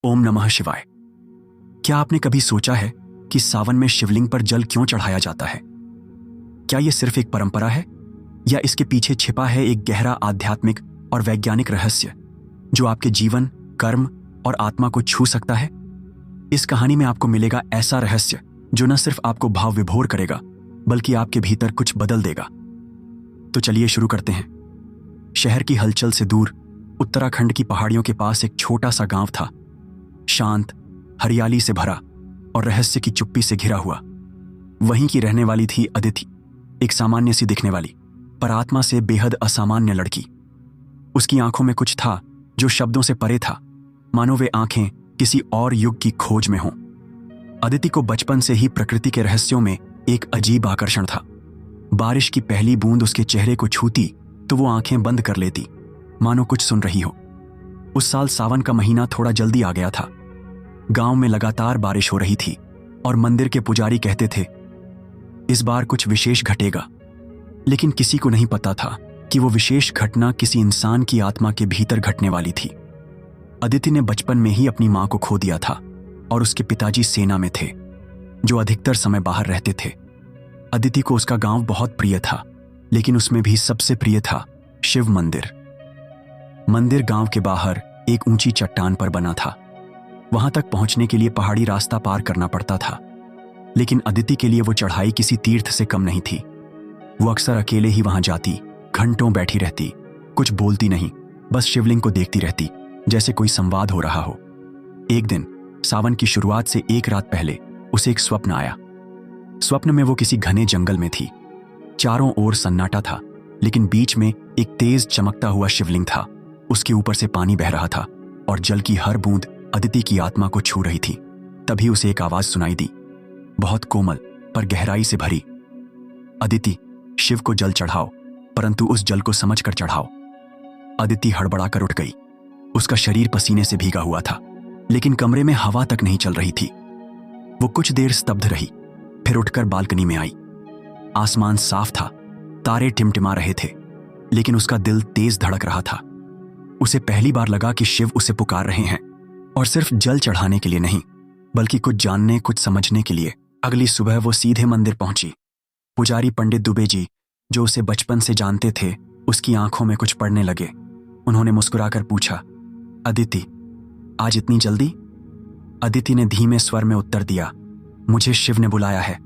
ओम नमः शिवाय। क्या आपने कभी सोचा है कि सावन में शिवलिंग पर जल क्यों चढ़ाया जाता है? क्या यह सिर्फ एक परंपरा है या इसके पीछे छिपा है एक गहरा आध्यात्मिक और वैज्ञानिक रहस्य जो आपके जीवन, कर्म और आत्मा को छू सकता है? इस कहानी में आपको मिलेगा ऐसा रहस्य जो न सिर्फ आपको भाव विभोर करेगा बल्कि आपके भीतर कुछ बदल देगा। तो चलिए शुरू करते हैं। शहर की हलचल से दूर उत्तराखंड की पहाड़ियों के पास एक छोटा सा गांव था, शांत, हरियाली से भरा और रहस्य की चुप्पी से घिरा हुआ। वहीं की रहने वाली थी अदिति, एक सामान्य सी दिखने वाली पर आत्मा से बेहद असामान्य लड़की। उसकी आंखों में कुछ था जो शब्दों से परे था, मानो वे आंखें किसी और युग की खोज में हों। अदिति को बचपन से ही प्रकृति के रहस्यों में एक अजीब आकर्षण था। बारिश की पहली बूंद उसके चेहरे को छूती तो वो आंखें बंद कर लेती, मानो कुछ सुन रही हो। उस साल सावन का महीना थोड़ा जल्दी आ गया था। गांव में लगातार बारिश हो रही थी और मंदिर के पुजारी कहते थे इस बार कुछ विशेष घटेगा, लेकिन किसी को नहीं पता था कि वो विशेष घटना किसी इंसान की आत्मा के भीतर घटने वाली थी। अदिति ने बचपन में ही अपनी मां को खो दिया था और उसके पिताजी सेना में थे, जो अधिकतर समय बाहर रहते थे। अदिति को उसका गांव बहुत प्रिय था, लेकिन उसमें भी सबसे प्रिय था शिव मंदिर। मंदिर गांव के बाहर एक ऊंची चट्टान पर बना था। वहां तक पहुंचने के लिए पहाड़ी रास्ता पार करना पड़ता था, लेकिन अदिति के लिए वो चढ़ाई किसी तीर्थ से कम नहीं थी। वो अक्सर अकेले ही वहां जाती, घंटों बैठी रहती, कुछ बोलती नहीं, बस शिवलिंग को देखती रहती जैसे कोई संवाद हो रहा हो। एक दिन सावन की शुरुआत से एक रात पहले उसे एक स्वप्न आया। स्वप्न में वो किसी घने जंगल में थी। चारों ओर सन्नाटा था, लेकिन बीच में एक तेज चमकता हुआ शिवलिंग था। उसके ऊपर से पानी बह रहा था और जल की हर बूंद अदिति की आत्मा को छू रही थी। तभी उसे एक आवाज सुनाई दी, बहुत कोमल पर गहराई से भरी। अदिति, शिव को जल चढ़ाओ, परंतु उस जल को समझकर चढ़ाओ। अदिति हड़बड़ा कर उठ गई। उसका शरीर पसीने से भीगा हुआ था, लेकिन कमरे में हवा तक नहीं चल रही थी। वो कुछ देर स्तब्ध रही, फिर उठकर बालकनी में आई। आसमान साफ था, तारे टिमटिमा रहे थे, लेकिन उसका दिल तेज धड़क रहा था। उसे पहली बार लगा कि शिव उसे पुकार रहे हैं, और सिर्फ जल चढ़ाने के लिए नहीं, बल्कि कुछ जानने, कुछ समझने के लिए। अगली सुबह वो सीधे मंदिर पहुंची। पुजारी पंडित दुबे जी, जो उसे बचपन से जानते थे, उसकी आंखों में कुछ पढ़ने लगे। उन्होंने मुस्कुराकर पूछा, अदिति, आज इतनी जल्दी? अदिति ने धीमे स्वर में उत्तर दिया, मुझे शिव ने बुलाया है।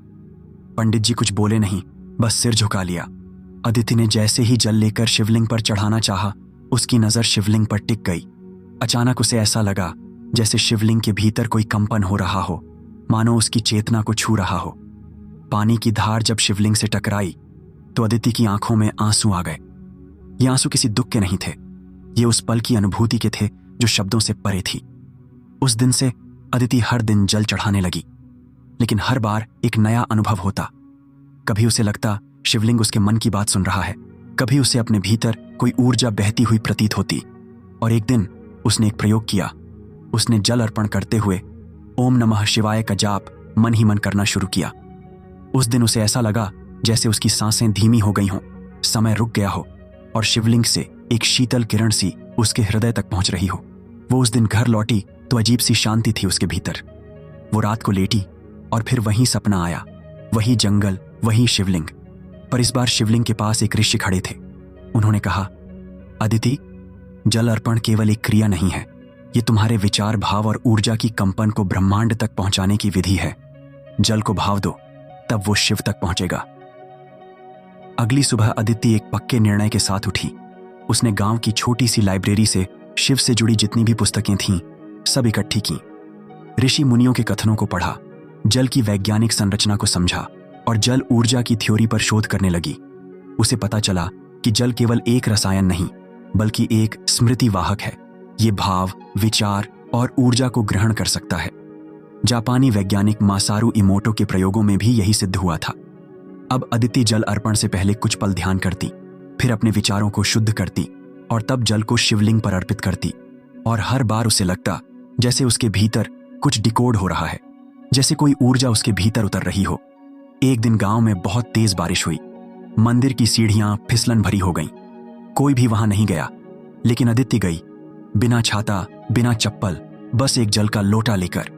पंडित जी कुछ बोले नहीं, बस सिर झुका लिया। अदिति ने जैसे ही जल लेकर शिवलिंग पर चढ़ाना चाहा, उसकी नजर शिवलिंग पर टिक गई। अचानक उसे ऐसा लगा जैसे शिवलिंग के भीतर कोई कंपन हो रहा हो, मानो उसकी चेतना को छू रहा हो। पानी की धार जब शिवलिंग से टकराई तो अदिति की आंखों में आंसू आ गए। ये आंसू किसी दुख के नहीं थे, ये उस पल की अनुभूति के थे जो शब्दों से परे थी। उस दिन से अदिति हर दिन जल चढ़ाने लगी, लेकिन हर बार एक नया अनुभव होता। कभी उसे लगता शिवलिंग उसके मन की बात सुन रहा है, कभी उसे अपने भीतर कोई ऊर्जा बहती हुई प्रतीत होती। और एक दिन उसने एक प्रयोग किया। उसने जल अर्पण करते हुए ओम नमः शिवाय का जाप मन ही मन करना शुरू किया। उस दिन उसे ऐसा लगा जैसे उसकी सांसें धीमी हो गई हों, समय रुक गया हो और शिवलिंग से एक शीतल किरण सी उसके हृदय तक पहुंच रही हो। वो उस दिन घर लौटी तो अजीब सी शांति थी उसके भीतर। वो रात को लेटी और फिर वही सपना आया, वही जंगल, वही शिवलिंग। पर इस बार शिवलिंग के पास एक ऋषि खड़े थे। उन्होंने कहा, अदिति, जल अर्पण केवल एक क्रिया नहीं है, ये तुम्हारे विचार, भाव और ऊर्जा की कंपन को ब्रह्मांड तक पहुंचाने की विधि है। जल को भाव दो, तब वो शिव तक पहुंचेगा। अगली सुबह अदिति एक पक्के निर्णय के साथ उठी। उसने गांव की छोटी सी लाइब्रेरी से शिव से जुड़ी जितनी भी पुस्तकें थीं, सब इकट्ठी की। ऋषि मुनियों के कथनों को पढ़ा, जल की वैज्ञानिक संरचना को समझा और जल ऊर्जा की थ्योरी पर शोध करने लगी। उसे पता चला कि जल केवल एक रसायन नहीं, बल्कि एक स्मृति वाहक है। ये भाव, विचार और ऊर्जा को ग्रहण कर सकता है। जापानी वैज्ञानिक मासारू इमोटो के प्रयोगों में भी यही सिद्ध हुआ था। अब अदिति जल अर्पण से पहले कुछ पल ध्यान करती, फिर अपने विचारों को शुद्ध करती और तब जल को शिवलिंग पर अर्पित करती। और हर बार उसे लगता जैसे उसके भीतर कुछ डिकोड हो रहा है, जैसे कोई ऊर्जा उसके भीतर उतर रही हो। एक दिन गांव में बहुत तेज बारिश हुई। मंदिर की सीढ़ियां फिसलन भरी हो गईं। कोई भी वहां नहीं गया, लेकिन अदिति गई। बिना छाता, बिना चप्पल बस एक जल का लोटा लेकर।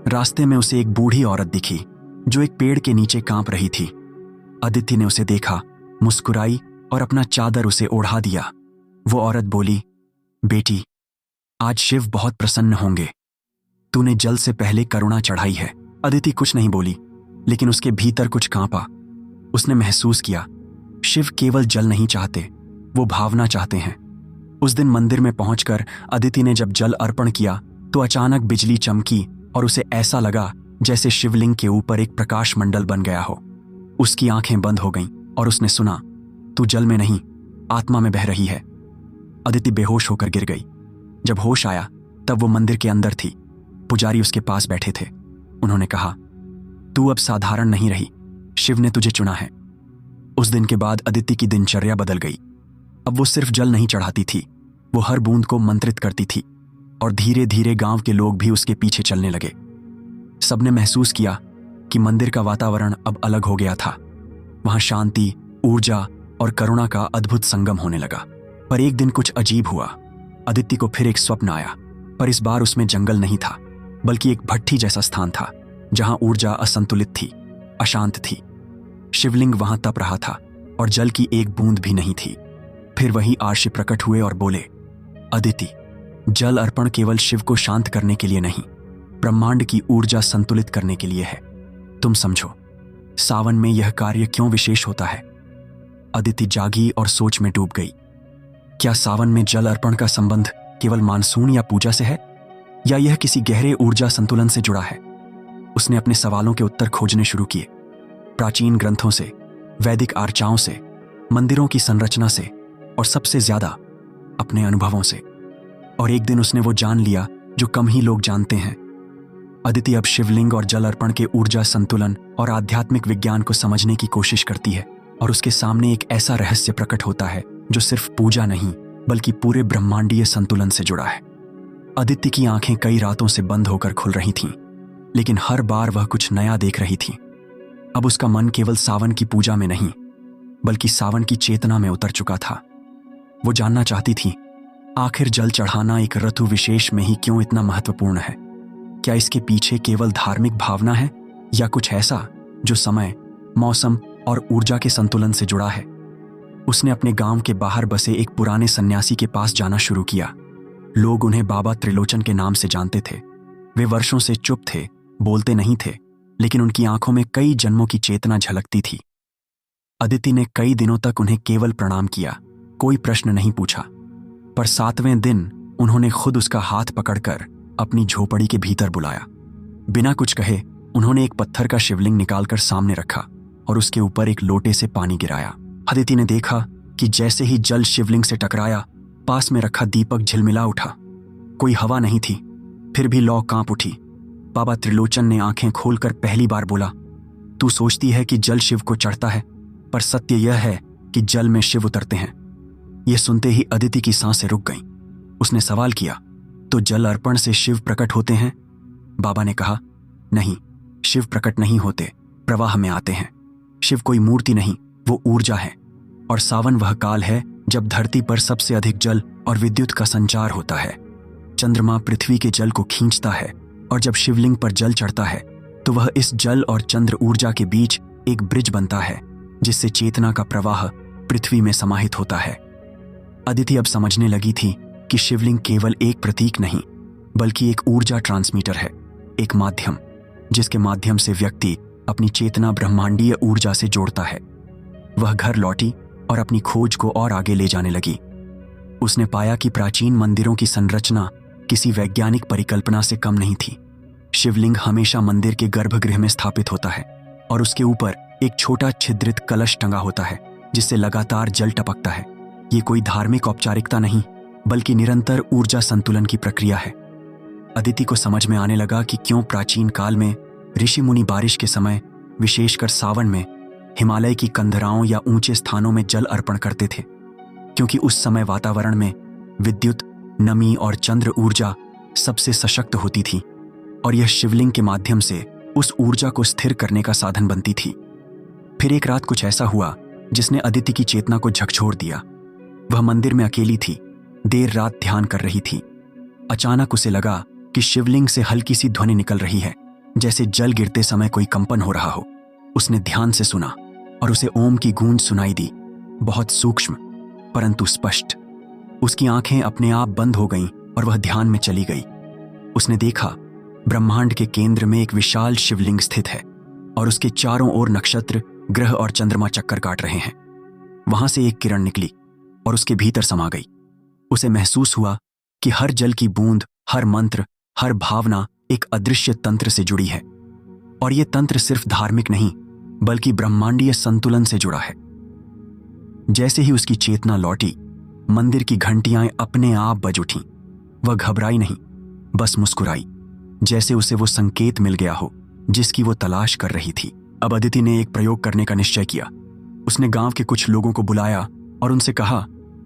रास्ते में उसे एक बूढ़ी औरत दिखी जो एक पेड़ के नीचे कांप रही थी। अदिति ने उसे देखा, मुस्कुराई और अपना चादर उसे ओढ़ा दिया। वो औरत बोली, बेटी, आज शिव बहुत प्रसन्न होंगे। तूने जल से पहले करुणा चढ़ाई है। अदिति कुछ नहीं बोली, लेकिन उसके भीतर कुछ कांपा। उसने महसूस किया, शिव केवल जल नहीं चाहते, वो भावना चाहते हैं। उस दिन मंदिर में पहुंचकर अदिति ने जब जल अर्पण किया तो अचानक बिजली चमकी और उसे ऐसा लगा जैसे शिवलिंग के ऊपर एक प्रकाश मंडल बन गया हो। उसकी आंखें बंद हो गईं और उसने सुना, तू जल में नहीं, आत्मा में बह रही है। अदिति बेहोश होकर गिर गई। जब होश आया तब वो मंदिर के अंदर थी। पुजारी उसके पास बैठे थे। उन्होंने कहा, तू अब साधारण नहीं रही, शिव ने तुझे चुना है। उस दिन के बाद अदिति की दिनचर्या बदल गई। अब वो सिर्फ जल नहीं चढ़ाती थी, वो हर बूंद को मंत्रित करती थी और धीरे धीरे गांव के लोग भी उसके पीछे चलने लगे। सबने महसूस किया कि मंदिर का वातावरण अब अलग हो गया था। वहां शांति, ऊर्जा और करुणा का अद्भुत संगम होने लगा। पर एक दिन कुछ अजीब हुआ। अदिति को फिर एक स्वप्न आया, पर इस बार उसमें जंगल नहीं था, बल्कि एक भट्ठी जैसा स्थान था जहां ऊर्जा असंतुलित थी, अशांत थी। शिवलिंग वहां तप रहा था और जल की एक बूंद भी नहीं थी। फिर वही आर्षि प्रकट हुए और बोले, अदिति, जल अर्पण केवल शिव को शांत करने के लिए नहीं, ब्रह्मांड की ऊर्जा संतुलित करने के लिए है। तुम समझो, सावन में यह कार्य क्यों विशेष होता है। अदिति जागी और सोच में डूब गई। क्या सावन में जल अर्पण का संबंध केवल मानसून या पूजा से है, या यह किसी गहरे ऊर्जा संतुलन से जुड़ा है। उसने अपने सवालों के उत्तर खोजने शुरू किए, प्राचीन ग्रंथों से, वैदिक आर्चाओं से, मंदिरों की संरचना से और सबसे ज्यादा अपने अनुभवों से। और एक दिन उसने वो जान लिया जो कम ही लोग जानते हैं। अदिति अब शिवलिंग और जल अर्पण के ऊर्जा संतुलन और आध्यात्मिक विज्ञान को समझने की कोशिश करती है, और उसके सामने एक ऐसा रहस्य प्रकट होता है जो सिर्फ पूजा नहीं बल्कि पूरे ब्रह्मांडीय संतुलन से जुड़ा है। अदिति की आंखें कई रातों से बंद होकर खुल रही थीं, लेकिन हर बार वह कुछ नया देख रही थी। अब उसका मन केवल सावन की पूजा में नहीं, बल्कि सावन की चेतना में उतर चुका था। वो जानना चाहती थी, आखिर जल चढ़ाना एक ऋतु विशेष में ही क्यों इतना महत्वपूर्ण है। क्या इसके पीछे केवल धार्मिक भावना है, या कुछ ऐसा जो समय, मौसम और ऊर्जा के संतुलन से जुड़ा है। उसने अपने गांव के बाहर बसे एक पुराने सन्यासी के पास जाना शुरू किया। लोग उन्हें बाबा त्रिलोचन के नाम से जानते थे। वे वर्षों से चुप थे, बोलते नहीं थे, लेकिन उनकी आंखों में कई जन्मों की चेतना झलकती थी। अदिति ने कई दिनों तक उन्हें केवल प्रणाम किया, कोई प्रश्न नहीं पूछा। पर 7वें दिन उन्होंने खुद उसका हाथ पकड़कर अपनी झोपड़ी के भीतर बुलाया। बिना कुछ कहे उन्होंने एक पत्थर का शिवलिंग निकालकर सामने रखा और उसके ऊपर एक लोटे से पानी गिराया। अदिति ने देखा कि जैसे ही जल शिवलिंग से टकराया, पास में रखा दीपक झिलमिला उठा। कोई हवा नहीं थी, फिर भी लौ कांप उठी। बाबा त्रिलोचन ने आंखें खोलकर पहली बार बोला, तू सोचती है कि जल शिव को चढ़ता है, पर सत्य यह है कि जल में शिव उतरते हैं। यह सुनते ही अदिति की सांसें रुक गईं। उसने सवाल किया, तो जल अर्पण से शिव प्रकट होते हैं? बाबा ने कहा, नहीं, शिव प्रकट नहीं होते, प्रवाह में आते हैं। शिव कोई मूर्ति नहीं, वो ऊर्जा है। और सावन वह काल है जब धरती पर सबसे अधिक जल और विद्युत का संचार होता है। चंद्रमा पृथ्वी के जल को खींचता है, और जब शिवलिंग पर जल चढ़ता है तो वह इस जल और चंद्र ऊर्जा के बीच एक ब्रिज बनता है, जिससे चेतना का प्रवाह पृथ्वी में समाहित होता है। अदिति अब समझने लगी थी कि शिवलिंग केवल एक प्रतीक नहीं, बल्कि एक ऊर्जा ट्रांसमीटर है, एक माध्यम जिसके माध्यम से व्यक्ति अपनी चेतना ब्रह्मांडीय ऊर्जा से जोड़ता है। वह घर लौटी और अपनी खोज को और आगे ले जाने लगी। उसने पाया कि प्राचीन मंदिरों की संरचना किसी वैज्ञानिक परिकल्पना से कम नहीं थी। शिवलिंग हमेशा मंदिर के गर्भगृह में स्थापित होता है, और उसके ऊपर एक छोटा छिद्रित कलश टंगा होता है जिससे लगातार जल टपकता है। ये कोई धार्मिक औपचारिकता नहीं, बल्कि निरंतर ऊर्जा संतुलन की प्रक्रिया है। अदिति को समझ में आने लगा कि क्यों प्राचीन काल में ऋषि मुनि बारिश के समय, विशेषकर सावन में, हिमालय की कंदराओं या ऊंचे स्थानों में जल अर्पण करते थे, क्योंकि उस समय वातावरण में विद्युत, नमी और चंद्र ऊर्जा सबसे सशक्त होती थी, और यह शिवलिंग के माध्यम से उस ऊर्जा को स्थिर करने का साधन बनती थी। फिर एक रात कुछ ऐसा हुआ जिसने अदिति की चेतना को झकझोर दिया। वह मंदिर में अकेली थी, देर रात ध्यान कर रही थी। अचानक उसे लगा कि शिवलिंग से हल्की सी ध्वनि निकल रही है, जैसे जल गिरते समय कोई कंपन हो रहा हो। उसने ध्यान से सुना और उसे ओम की गूंज सुनाई दी, बहुत सूक्ष्म परंतु स्पष्ट। उसकी आंखें अपने आप बंद हो गईं और वह ध्यान में चली गई। उसने देखा ब्रह्मांड के केंद्र में एक विशाल शिवलिंग स्थित है और उसके चारों ओर नक्षत्र, ग्रह और चंद्रमा चक्कर काट रहे हैं। वहां से एक किरण निकली और उसके भीतर समा गई। उसे महसूस हुआ कि हर जल की बूंद, हर मंत्र, हर भावना एक अदृश्य तंत्र से जुड़ी है, और यह तंत्र सिर्फ धार्मिक नहीं बल्कि ब्रह्मांडीय संतुलन से जुड़ा है। जैसे ही उसकी चेतना लौटी, मंदिर की घंटियां अपने आप बज उठीं। वह घबराई नहीं, बस मुस्कुराई, जैसे उसे वो संकेत मिल गया हो जिसकी वो तलाश कर रही थी। अब अदिति ने एक प्रयोग करने का निश्चय किया। उसने गांव के कुछ लोगों को बुलाया और उनसे कहा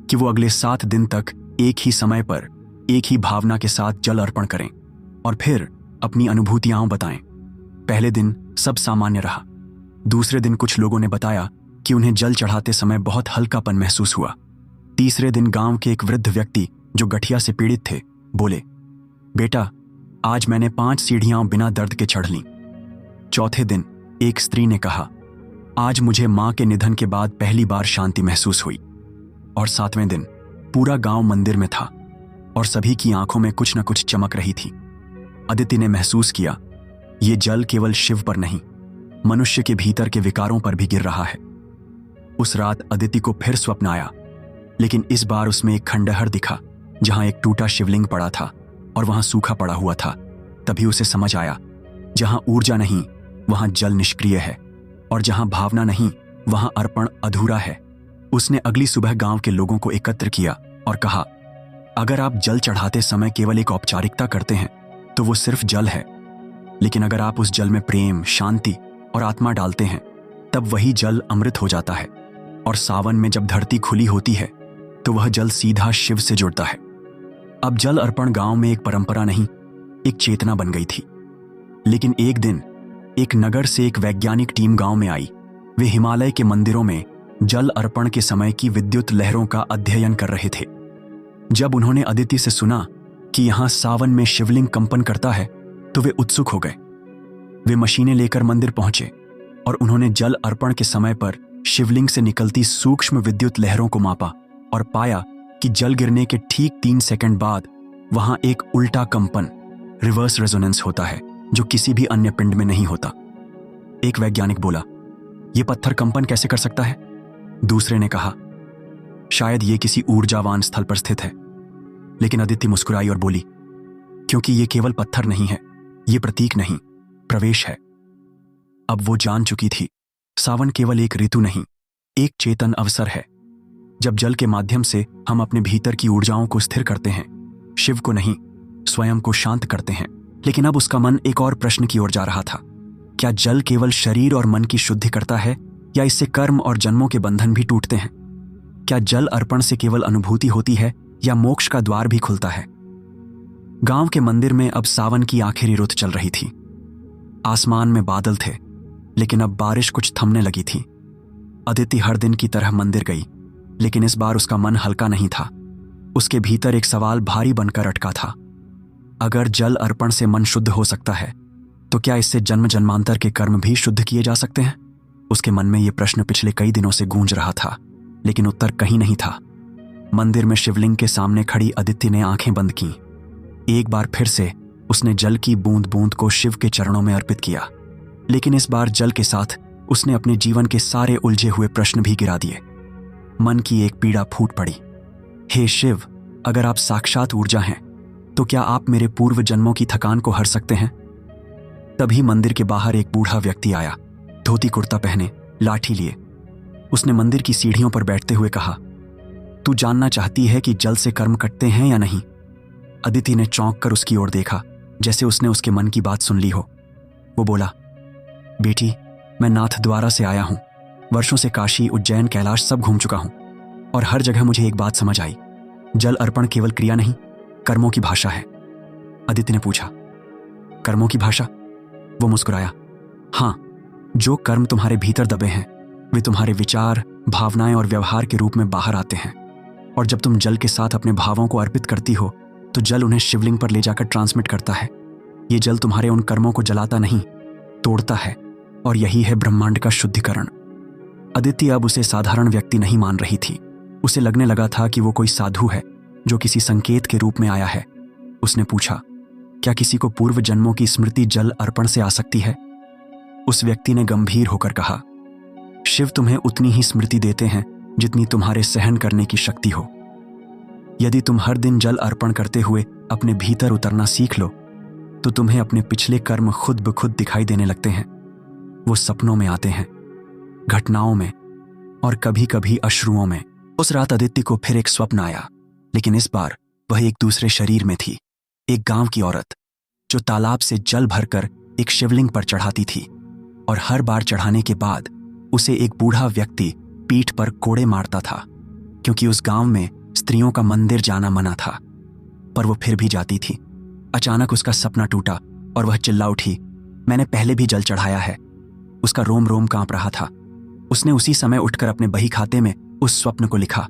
कि वो अगले 7 दिन तक एक ही समय पर एक ही भावना के साथ जल अर्पण करें और फिर अपनी अनुभूतियां बताएं। पहले दिन सब सामान्य रहा। दूसरे दिन कुछ लोगों ने बताया कि उन्हें जल चढ़ाते समय बहुत हल्कापन महसूस हुआ। तीसरे दिन गांव के एक वृद्ध व्यक्ति जो गठिया से पीड़ित थे बोले, बेटा, आज मैंने 5 सीढ़ियां बिना दर्द के चढ़ लीं। चौथे दिन एक स्त्री ने कहा, आज मुझे मां के निधन के बाद पहली बार शांति महसूस हुई। और 7वें दिन पूरा गांव मंदिर में था और सभी की आंखों में कुछ न कुछ चमक रही थी। अदिति ने महसूस किया, ये जल केवल शिव पर नहीं, मनुष्य के भीतर के विकारों पर भी गिर रहा है। उस रात अदिति को फिर स्वप्न आया, लेकिन इस बार उसमें एक खंडहर दिखा जहां एक टूटा शिवलिंग पड़ा था और वहां सूखा पड़ा हुआ था। तभी उसे समझ आया, जहां ऊर्जा नहीं वहां जल निष्क्रिय है, और जहां भावना नहीं वहां अर्पण अधूरा है। उसने अगली सुबह गांव के लोगों को एकत्र किया और कहा, अगर आप जल चढ़ाते समय केवल एक औपचारिकता करते हैं तो वो सिर्फ जल है, लेकिन अगर आप उस जल में प्रेम, शांति और आत्मा डालते हैं तब वही जल अमृत हो जाता है। और सावन में जब धरती खुली होती है तो वह जल सीधा शिव से जुड़ता है। अब जल अर्पण गांव में एक परंपरा नहीं, एक चेतना बन गई थी। लेकिन एक दिन एक नगर से एक वैज्ञानिक टीम गांव में आई। वे हिमालय के मंदिरों में जल अर्पण के समय की विद्युत लहरों का अध्ययन कर रहे थे। जब उन्होंने अदिति से सुना कि यहां सावन में शिवलिंग कंपन करता है तो वे उत्सुक हो गए। वे मशीनें लेकर मंदिर पहुंचे और उन्होंने जल अर्पण के समय पर शिवलिंग से निकलती सूक्ष्म विद्युत लहरों को मापा और पाया कि जल गिरने के ठीक 3 सेकंड बाद वहां एक उल्टा कंपन, रिवर्स रेजोनेंस होता है, जो किसी भी अन्य पिंड में नहीं होता। एक वैज्ञानिक बोला, यह पत्थर कंपन कैसे कर सकता है? दूसरे ने कहा, शायद ये किसी ऊर्जावान स्थल पर स्थित है। लेकिन अदिति मुस्कुराई और बोली, क्योंकि ये केवल पत्थर नहीं है, ये प्रतीक नहीं, प्रवेश है। अब वो जान चुकी थी, सावन केवल एक ऋतु नहीं, एक चेतन अवसर है। जब जल के माध्यम से हम अपने भीतर की ऊर्जाओं को स्थिर करते हैं, शिव को नहीं, स्वयं को शांत करते हैं। लेकिन अब उसका मन एक और प्रश्न की ओर जा रहा था। क्या जल केवल शरीर और मन की शुद्धि करता है, या इससे कर्म और जन्मों के बंधन भी टूटते हैं? क्या जल अर्पण से केवल अनुभूति होती है, या मोक्ष का द्वार भी खुलता है? गांव के मंदिर में अब सावन की आखिरी रुत चल रही थी। आसमान में बादल थे, लेकिन अब बारिश कुछ थमने लगी थी। अदिति हर दिन की तरह मंदिर गई, लेकिन इस बार उसका मन हल्का नहीं था। उसके भीतर एक सवाल भारी बनकर अटका था। अगर जल अर्पण से मन शुद्ध हो सकता है, तो क्या इससे जन्म जन्मांतर के कर्म भी शुद्ध किए जा सकते हैं? उसके मन में यह प्रश्न पिछले कई दिनों से गूंज रहा था, लेकिन उत्तर कहीं नहीं था। मंदिर में शिवलिंग के सामने खड़ी अदिति ने आंखें बंद कीं। एक बार फिर से उसने जल की बूंद बूंद को शिव के चरणों में अर्पित किया, लेकिन इस बार जल के साथ उसने अपने जीवन के सारे उलझे हुए प्रश्न भी गिरा दिए। मन की एक पीड़ा फूट पड़ी। हे शिव, अगर आप साक्षात ऊर्जा हैं, तो क्या आप मेरे पूर्व जन्मों की थकान को हर सकते हैं? तभी मंदिर के बाहर एक बूढ़ा व्यक्ति आया, धोती कुर्ता पहने, लाठी लिए। उसने मंदिर की सीढ़ियों पर बैठते हुए कहा, तू जानना चाहती है कि जल से कर्म कटते हैं या नहीं? अदिति ने चौंक कर उसकी ओर देखा, जैसे उसने उसके मन की बात सुन ली हो। वो बोला, बेटी, मैं नाथद्वारा से आया हूं। वर्षों से काशी, उज्जैन, कैलाश सब घूम चुका हूं, और हर जगह मुझे एक बात समझ आई, जल अर्पण केवल क्रिया नहीं, कर्मों की भाषा है। अदिति ने पूछा, कर्मों की भाषा? वो मुस्कुराया, हां, जो कर्म तुम्हारे भीतर दबे हैं वे तुम्हारे विचार, भावनाएं और व्यवहार के रूप में बाहर आते हैं। और जब तुम जल के साथ अपने भावों को अर्पित करती हो तो जल उन्हें शिवलिंग पर ले जाकर ट्रांसमिट करता है। ये जल तुम्हारे उन कर्मों को जलाता नहीं, तोड़ता है, और यही है ब्रह्मांड का शुद्धिकरण। अदिति अब उसे साधारण व्यक्ति नहीं मान रही थी। उसे लगने लगा था कि वो कोई साधु है जो किसी संकेत के रूप में आया है। उसने पूछा, क्या किसी को पूर्व जन्मों की स्मृति जल अर्पण से आ सकती है? उस व्यक्ति ने गंभीर होकर कहा, शिव तुम्हें उतनी ही स्मृति देते हैं जितनी तुम्हारे सहन करने की शक्ति हो। यदि तुम हर दिन जल अर्पण करते हुए अपने भीतर उतरना सीख लो तो तुम्हें अपने पिछले कर्म खुद ब खुद दिखाई देने लगते हैं। वो सपनों में आते हैं, घटनाओं में, और कभी कभी अश्रुओं में। उस रात अदिति को फिर एक स्वप्न आया, लेकिन इस बार वह एक दूसरे शरीर में थी। एक गांव की औरत जो तालाब से जल भरकर एक शिवलिंग पर चढ़ाती थी, और हर बार चढ़ाने के बाद उसे एक बूढ़ा व्यक्ति पीठ पर कोड़े मारता था, क्योंकि उस गांव में स्त्रियों का मंदिर जाना मना था। पर वो फिर भी जाती थी। अचानक उसका सपना टूटा और वह चिल्ला उठी, मैंने पहले भी जल चढ़ाया है। उसका रोम रोम कांप रहा था। उसने उसी समय उठकर अपने बही खाते में उस स्वप्न को लिखा,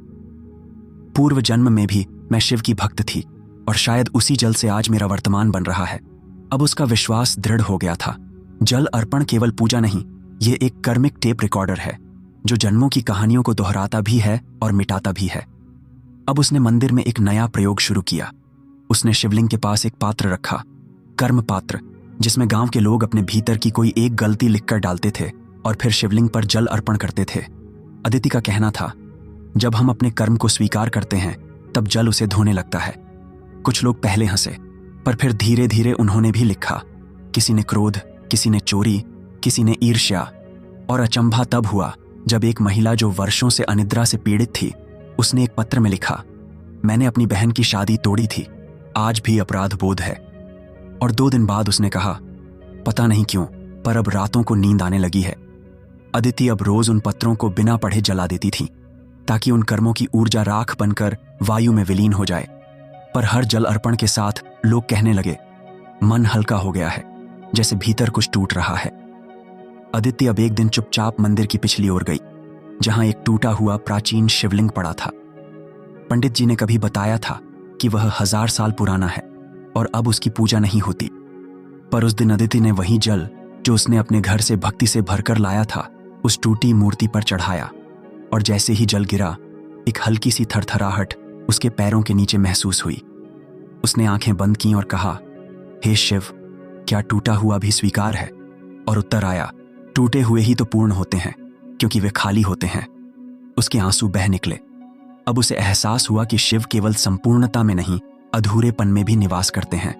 पूर्व जन्म में भी मैं शिव की भक्त थी, और शायद उसी जल से आज मेरा वर्तमान बन रहा है। अब उसका विश्वास दृढ़ हो गया था। जल अर्पण केवल पूजा नहीं, ये एक कर्मिक टेप रिकॉर्डर है जो जन्मों की कहानियों को दोहराता भी है और मिटाता भी है। अब उसने मंदिर में एक नया प्रयोग शुरू किया। उसने शिवलिंग के पास एक पात्र रखा, कर्म पात्र, जिसमें गांव के लोग अपने भीतर की कोई एक गलती लिखकर डालते थे और फिर शिवलिंग पर जल अर्पण करते थे। अदिति का कहना था, जब हम अपने कर्म को स्वीकार करते हैं तब जल उसे धोने लगता है। कुछ लोग पहले हंसे, पर फिर धीरे धीरे उन्होंने भी लिखा। किसी ने क्रोध, किसी ने चोरी, किसी ने ईर्ष्या, और अचंभा तब हुआ जब एक महिला जो वर्षों से अनिद्रा से पीड़ित थी, उसने एक पत्र में लिखा, मैंने अपनी बहन की शादी तोड़ी थी, आज भी अपराध बोध है। और 2 दिन बाद उसने कहा, पता नहीं क्यों, पर अब रातों को नींद आने लगी है। अदिति अब रोज उन पत्रों को बिना पढ़े जला देती थी, ताकि उन कर्मों की ऊर्जा राख बनकर वायु में विलीन हो जाए। पर हर जल अर्पण के साथ लोग कहने लगे, मन हल्का हो गया है, जैसे भीतर कुछ टूट रहा है। अदिति अब एक दिन चुपचाप मंदिर की पिछली ओर गई, जहां एक टूटा हुआ प्राचीन शिवलिंग पड़ा था। पंडित जी ने कभी बताया था कि वह 1000 साल पुराना है और अब उसकी पूजा नहीं होती। पर उस दिन अदिति ने वही जल जो उसने अपने घर से भक्ति से भरकर लाया था, उस टूटी मूर्ति पर चढ़ाया, और जैसे ही जल गिरा, एक हल्की सी थरथराहट उसके पैरों के नीचे महसूस हुई। उसने आंखें बंद की और कहा, हे शिव, क्या टूटा हुआ भी स्वीकार है? और उत्तर आया, टूटे हुए ही तो पूर्ण होते हैं, क्योंकि वे खाली होते हैं। उसके आंसू बह निकले। अब उसे एहसास हुआ कि शिव केवल संपूर्णता में नहीं, अधूरेपन में भी निवास करते हैं,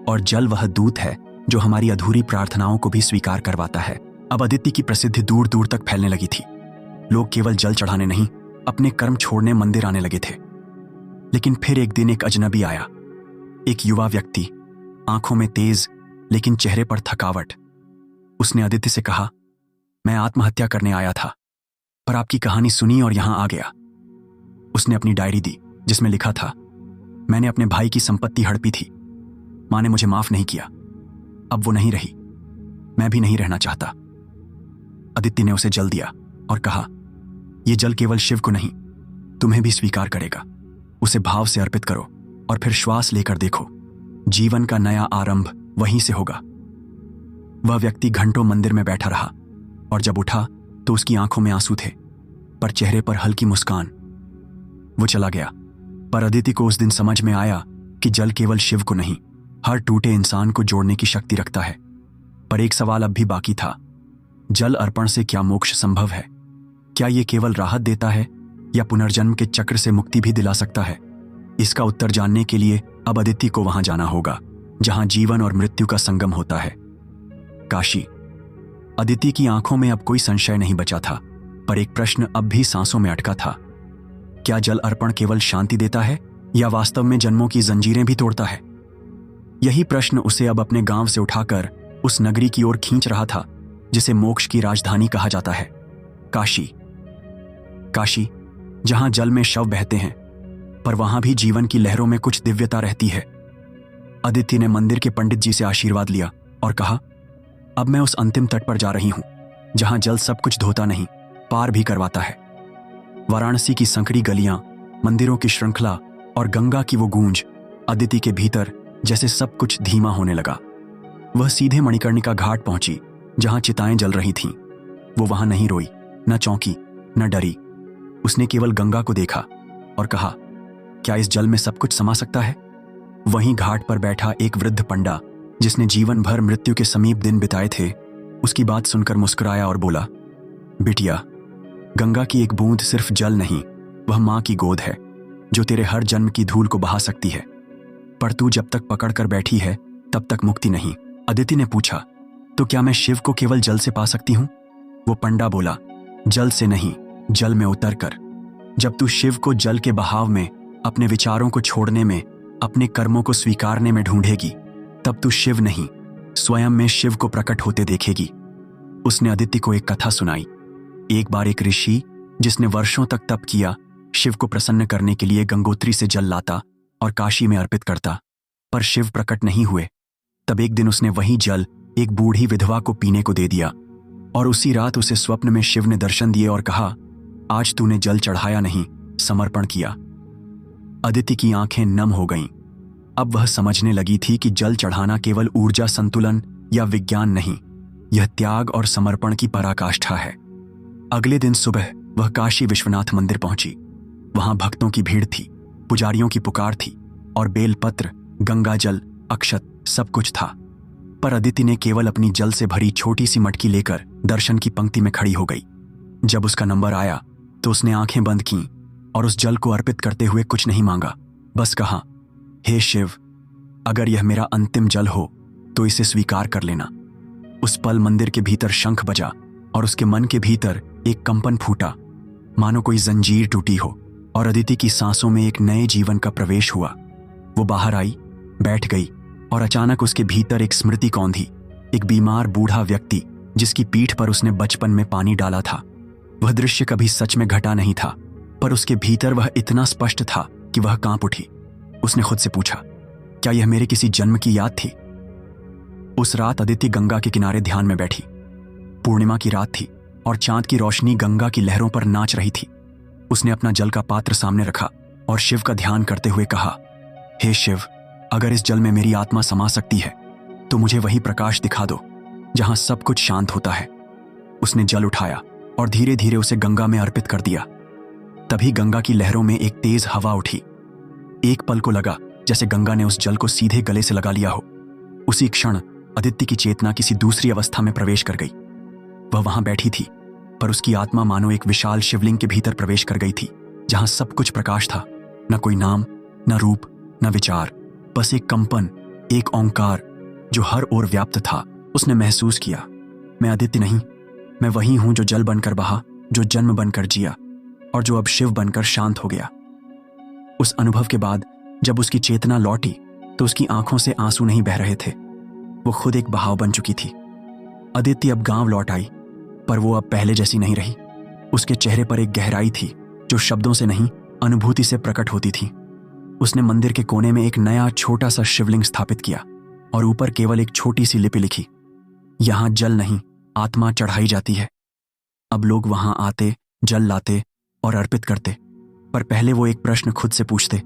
और जल वह दूत है जो हमारी अधूरी प्रार्थनाओं को भी स्वीकार करवाता है। अब अदिति की प्रसिद्धि दूर दूर तक फैलने लगी थी। लोग केवल जल चढ़ाने नहीं, अपने कर्म छोड़ने मंदिर आने लगे थे। लेकिन फिर एक दिन एक अजनबी आया, एक युवा व्यक्ति, आंखों में तेज लेकिन चेहरे पर थकावट। उसने अदिति से कहा, मैं आत्महत्या करने आया था, पर आपकी कहानी सुनी और यहां आ गया। उसने अपनी डायरी दी, जिसमें लिखा था, मैंने अपने भाई की संपत्ति हड़पी थी, मां ने मुझे माफ नहीं किया, अब वो नहीं रही, मैं भी नहीं रहना चाहता। अदिति ने उसे जल दिया और कहा, यह जल केवल शिव को नहीं, तुम्हें भी स्वीकार करेगा। उसे भाव से अर्पित करो और फिर श्वास लेकर देखो, जीवन का नया आरंभ वहीं से होगा। वह व्यक्ति घंटों मंदिर में बैठा रहा, और जब उठा तो उसकी आंखों में आंसू थे, पर चेहरे पर हल्की मुस्कान। वो चला गया, पर अदिति को उस दिन समझ में आया कि जल केवल शिव को नहीं, हर टूटे इंसान को जोड़ने की शक्ति रखता है। पर एक सवाल अब भी बाकी था, जल अर्पण से क्या मोक्ष संभव है? क्या ये केवल राहत देता है या पुनर्जन्म के चक्र से मुक्ति भी दिला सकता है? इसका उत्तर जानने के लिए अब अदिति को वहां जाना होगा, जहां जीवन और मृत्यु का संगम होता है, काशी। अदिति की आंखों में अब कोई संशय नहीं बचा था, पर एक प्रश्न अब भी सांसों में अटका था, क्या जल अर्पण केवल शांति देता है या वास्तव में जन्मों की जंजीरें भी तोड़ता है? यही प्रश्न उसे अब अपने गांव से उठाकर उस नगरी की ओर खींच रहा था जिसे मोक्ष की राजधानी कहा जाता है, काशी। काशी, जहां जल में शव बहते हैं, पर वहां भी जीवन की लहरों में कुछ दिव्यता रहती है। अदिति ने मंदिर के पंडित जी से आशीर्वाद लिया और कहा, अब मैं उस अंतिम तट पर जा रही हूं, जहां जल सब कुछ धोता नहीं, पार भी करवाता है। वाराणसी की संकरी गलियां, मंदिरों की श्रृंखला और गंगा की वो गूंज, अदिति के भीतर जैसे सब कुछ धीमा होने लगा। वह सीधे मणिकर्णिका घाट पहुंची, जहां चिताएं जल रही थीं। वो वहां नहीं रोई, न चौंकी, न डरी। उसने केवल गंगा को देखा और कहा, क्या इस जल में सब कुछ समा सकता है? वहीं घाट पर बैठा एक वृद्ध पंडा, जिसने जीवन भर मृत्यु के समीप दिन बिताए थे, उसकी बात सुनकर मुस्कुराया और बोला, बिटिया, गंगा की एक बूंद सिर्फ जल नहीं, वह मां की गोद है, जो तेरे हर जन्म की धूल को बहा सकती है। पर तू जब तक पकड़ कर बैठी है, तब तक मुक्ति नहीं। अदिति ने पूछा, तो क्या मैं शिव को केवल जल से पा सकती हूं? वो पंडा बोला, जल से नहीं, जल में उतर कर। जब तू शिव को जल के बहाव में, अपने विचारों को छोड़ने में, अपने कर्मों को स्वीकारने में ढूंढेगी, तब तू शिव नहीं, स्वयं में शिव को प्रकट होते देखेगी। उसने अदिति को एक कथा सुनाई। एक बार एक ऋषि, जिसने वर्षों तक तप किया, शिव को प्रसन्न करने के लिए गंगोत्री से जल लाता और काशी में अर्पित करता, पर शिव प्रकट नहीं हुए। तब एक दिन उसने वही जल एक बूढ़ी विधवा को पीने को दे दिया, और उसी रात उसे स्वप्न में शिव ने दर्शन दिए और कहा, आज तूने जल चढ़ाया नहीं, समर्पण किया। अदिति की आंखें नम हो गईं। अब वह समझने लगी थी कि जल चढ़ाना केवल ऊर्जा संतुलन या विज्ञान नहीं, यह त्याग और समर्पण की पराकाष्ठा है। अगले दिन सुबह वह काशी विश्वनाथ मंदिर पहुंची। वहां भक्तों की भीड़ थी, पुजारियों की पुकार थी, और बेलपत्र, गंगाजल, अक्षत सब कुछ था। पर अदिति ने केवल अपनी जल से भरी छोटी सी मटकी लेकर दर्शन की पंक्ति में खड़ी हो गई। जब उसका नंबर आया तो उसने आंखें बंद कीं और उस जल को अर्पित करते हुए कुछ नहीं मांगा, बस कहा, हे शिव, अगर यह मेरा अंतिम जल हो तो इसे स्वीकार कर लेना। उस पल मंदिर के भीतर शंख बजा और उसके मन के भीतर एक कंपन फूटा, मानो कोई जंजीर टूटी हो, और अदिति की सांसों में एक नए जीवन का प्रवेश हुआ। वो बाहर आई, बैठ गई, और अचानक उसके भीतर एक स्मृति कौंधी, एक बीमार बूढ़ा व्यक्ति, जिसकी पीठ पर उसने बचपन में पानी डाला था। वह दृश्य कभी सच में घटा नहीं था, पर उसके भीतर वह इतना स्पष्ट था कि वह कांप उठी। उसने खुद से पूछा, क्या यह मेरे किसी जन्म की याद थी? उस रात अदिति गंगा के किनारे ध्यान में बैठी। पूर्णिमा की रात थी और चांद की रोशनी गंगा की लहरों पर नाच रही थी। उसने अपना जल का पात्र सामने रखा और शिव का ध्यान करते हुए कहा, हे शिव, अगर इस जल में मेरी आत्मा समा सकती है तो मुझे वही प्रकाश दिखा दो जहां सब कुछ शांत होता है। उसने जल उठाया और धीरे धीरे उसे गंगा में अर्पित कर दिया। तभी गंगा की लहरों में एक तेज हवा उठी। एक पल को लगा जैसे गंगा ने उस जल को सीधे गले से लगा लिया हो। उसी क्षण अदिति की चेतना किसी दूसरी अवस्था में प्रवेश कर गई। वह वहां बैठी थी, पर उसकी आत्मा मानो एक विशाल शिवलिंग के भीतर प्रवेश कर गई थी, जहां सब कुछ प्रकाश था। न कोई नाम, न रूप, न विचार, बस एक कंपन, एक ओंकार जो हर ओर व्याप्त था। उसने महसूस किया, मैं अदिति नहीं, मैं वही हूं जो जल बनकर बहा, जो जन्म बनकर जिया, और जो अब शिव बनकर शांत हो गया। उस अनुभव के बाद जब उसकी चेतना लौटी तो उसकी आंखों से आंसू नहीं बह रहे थे, वो खुद एक बहाव बन चुकी थी। अदिति अब गांव लौट आई, पर वो अब पहले जैसी नहीं रही। उसके चेहरे पर एक गहराई थी जो शब्दों से नहीं, अनुभूति से प्रकट होती थी। उसने मंदिर के कोने में एक नया छोटा सा शिवलिंग स्थापित किया और ऊपर केवल एक छोटी सी लिपि लिखी, यहां जल नहीं, आत्मा चढ़ाई जाती है। अब लोग वहां आते, जल लाते और अर्पित करते, पर पहले वो एक प्रश्न खुद से पूछते,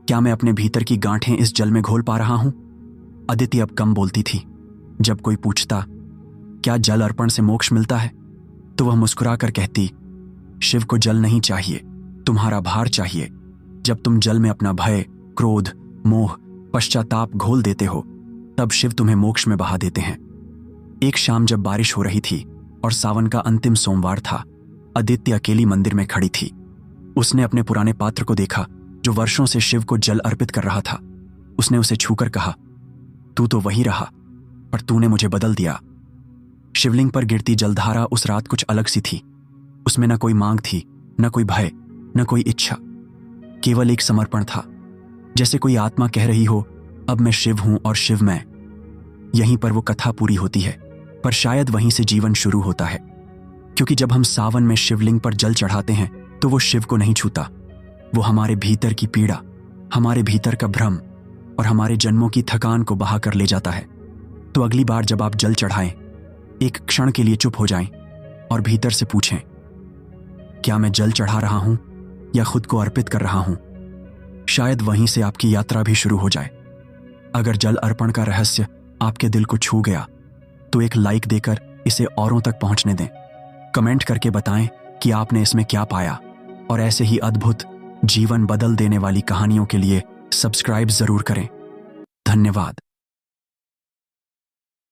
क्या मैं अपने भीतर की गांठें इस जल में घोल पा रहा हूं? अदिति अब कम बोलती थी। जब कोई पूछता, क्या जल अर्पण से मोक्ष मिलता है, तो वह मुस्कुरा कर कहती, शिव को जल नहीं चाहिए, तुम्हारा भार चाहिए। जब तुम जल में अपना भय, क्रोध, मोह, पश्चाताप घोल देते हो, तब शिव तुम्हें मोक्ष में बहा देते हैं। एक शाम जब बारिश हो रही थी और सावन का अंतिम सोमवार था, अदिति अकेली मंदिर में खड़ी थी। उसने अपने पुराने पात्र को देखा जो वर्षों से शिव को जल अर्पित कर रहा था। उसने उसे छूकर कहा, तू तो वही रहा, पर तूने मुझे बदल दिया। शिवलिंग पर गिरती जलधारा उस रात कुछ अलग सी थी। उसमें न कोई मांग थी, न कोई भय, न कोई इच्छा, केवल एक समर्पण था। जैसे कोई आत्मा कह रही हो, अब मैं शिव हूं और शिव मैं। यहीं पर वो कथा पूरी होती है, पर शायद वहीं से जीवन शुरू होता है। क्योंकि जब हम सावन में शिवलिंग पर जल चढ़ाते हैं तो वो शिव को नहीं छूता, वो हमारे भीतर की पीड़ा, हमारे भीतर का भ्रम और हमारे जन्मों की थकान को बहा कर ले जाता है। तो अगली बार जब आप जल चढ़ाएं, एक क्षण के लिए चुप हो जाएं और भीतर से पूछें, क्या मैं जल चढ़ा रहा हूं या खुद को अर्पित कर रहा हूं? शायद वहीं से आपकी यात्रा भी शुरू हो जाए। अगर जल अर्पण का रहस्य आपके दिल को छू गया तो एक लाइक देकर इसे औरों तक पहुंचने दें। कमेंट करके बताएं कि आपने इसमें क्या पाया, और ऐसे ही अद्भुत जीवन बदल देने वाली कहानियों के लिए सब्सक्राइब जरूर करें। धन्यवाद।